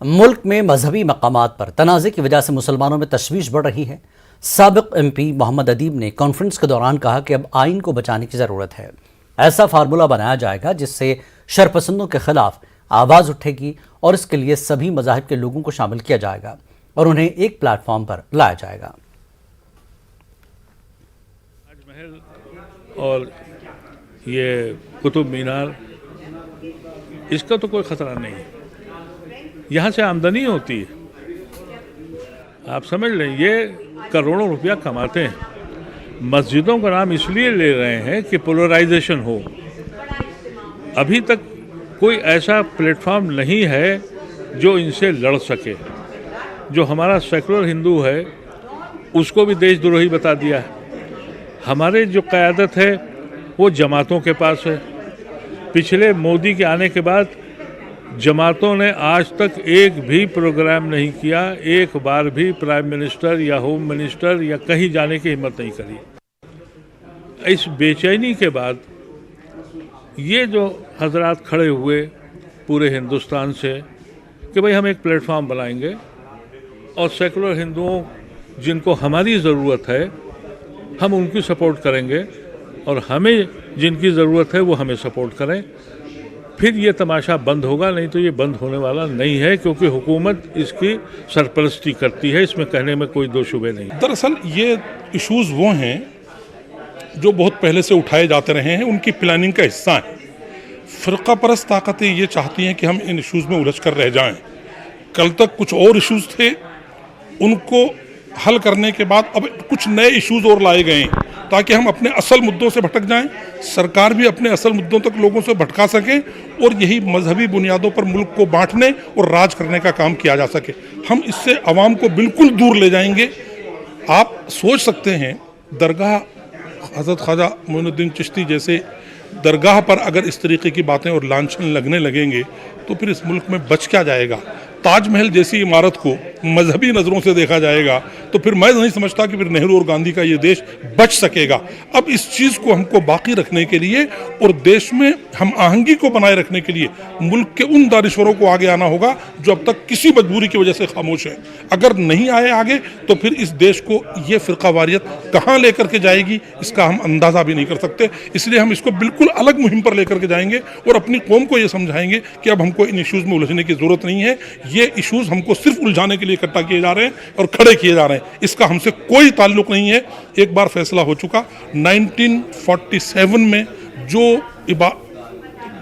मुल्क में मजहबी मकामात पर तनाज़े की वजह से मुसलमानों में तशवीश बढ़ रही है। साबिक MP मोहम्मद अदीब ने कॉन्फ्रेंस के दौरान कहा कि अब आइन को बचाने की ज़रूरत है। ऐसा फार्मूला बनाया जाएगा जिससे शरपसंदों के खिलाफ आवाज़ उठेगी और इसके लिए सभी मज़ाहिब के लोगों को शामिल किया जाएगा और उन्हें एक प्लेटफॉर्म पर लाया जाएगा। ताजमहल और ये कुतुब मीनार, इसका तो कोई ख़तरा नहीं है। यहाँ से आमदनी होती है, आप समझ लें, ये करोड़ों रुपया कमाते हैं। मस्जिदों का नाम इसलिए ले रहे हैं कि पोलराइजेशन हो। अभी तक कोई ऐसा प्लेटफॉर्म नहीं है जो इनसे लड़ सके। जो हमारा सेकुलर हिंदू है उसको भी देशद्रोही बता दिया है। हमारे जो क़यादत है वो जमातों के पास है। पिछले मोदी के आने के बाद जमातों ने आज तक एक भी प्रोग्राम नहीं किया, एक बार भी प्राइम मिनिस्टर या होम मिनिस्टर या कहीं जाने की हिम्मत नहीं करी। इस बेचैनी के बाद ये जो हजरात खड़े हुए पूरे हिंदुस्तान से कि भाई हम एक प्लेटफॉर्म बनाएंगे और सेकुलर हिंदुओं जिनको हमारी ज़रूरत है हम उनकी सपोर्ट करेंगे और हमें जिनकी ज़रूरत है वो हमें सपोर्ट करें, फिर ये तमाशा बंद होगा। नहीं तो ये बंद होने वाला नहीं है, क्योंकि हुकूमत इसकी सरपरस्ती करती है, इसमें कहने में कोई दो शुबे नहीं। दरअसल ये इश्यूज़ वो हैं जो बहुत पहले से उठाए जाते रहे हैं, उनकी प्लानिंग का हिस्सा हैं। फ़िरका परस्त ताकतें ये चाहती हैं कि हम इन इश्यूज़ में उलझ कर रह जाएं। कल तक कुछ और इश्यूज़ थे, उनको हल करने के बाद अब कुछ नए इश्यूज़ और लाए गए हैं ताकि हम अपने असल मुद्दों से भटक जाएं, सरकार भी अपने असल मुद्दों तक लोगों से भटका सके और यही मजहबी बुनियादों पर मुल्क को बांटने और राज करने का काम किया जा सके। हम इससे अवाम को बिल्कुल दूर ले जाएंगे। आप सोच सकते हैं, दरगाह हज़रत ख्वाजा मोइनुद्दीन चिश्ती जैसे दरगाह पर अगर इस तरीके की बातें और लांछन लगने लगेंगे तो फिर इस मुल्क में बच क्या जाएगा। ताजमहल जैसी इमारत को मजहबी नज़रों से देखा जाएगा तो फिर मैं नहीं समझता कि फिर नेहरू और गांधी का ये देश बच सकेगा। अब इस चीज़ को हमको बाकी रखने के लिए और देश में हम आहंगी को बनाए रखने के लिए मुल्क के उन दानिश्वरों को आगे आना होगा जो अब तक किसी मजबूरी की वजह से खामोश है। अगर नहीं आए आगे तो फिर इस देश को ये फ़िरकावारियत कहाँ लेकर के जाएगी इसका हम अंदाज़ा भी नहीं कर सकते। इसलिए हम इसको बिल्कुल अलग मुहिम पर लेकर के जाएंगे और अपनी कौम को ये समझाएंगे कि अब हमको इन इश्यूज़ में उलझने की ज़रूरत नहीं है। ये इश्यूज़ हमको सिर्फ उलझाने के लिए इकट्ठा किए जा रहे हैं और खड़े किए जा रहे हैं, इसका हमसे कोई ताल्लुक नहीं है। एक बार फैसला हो चुका, 1947 में जो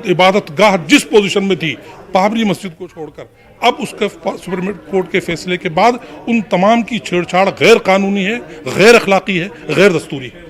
इबादत गाह जिस पोजीशन में थी बाबरी मस्जिद को छोड़कर, अब उसके सुप्रीम कोर्ट के फैसले के बाद उन तमाम की छेड़छाड़ गैर कानूनी है, गैर अखलाकी है, गैर दस्तूरी है।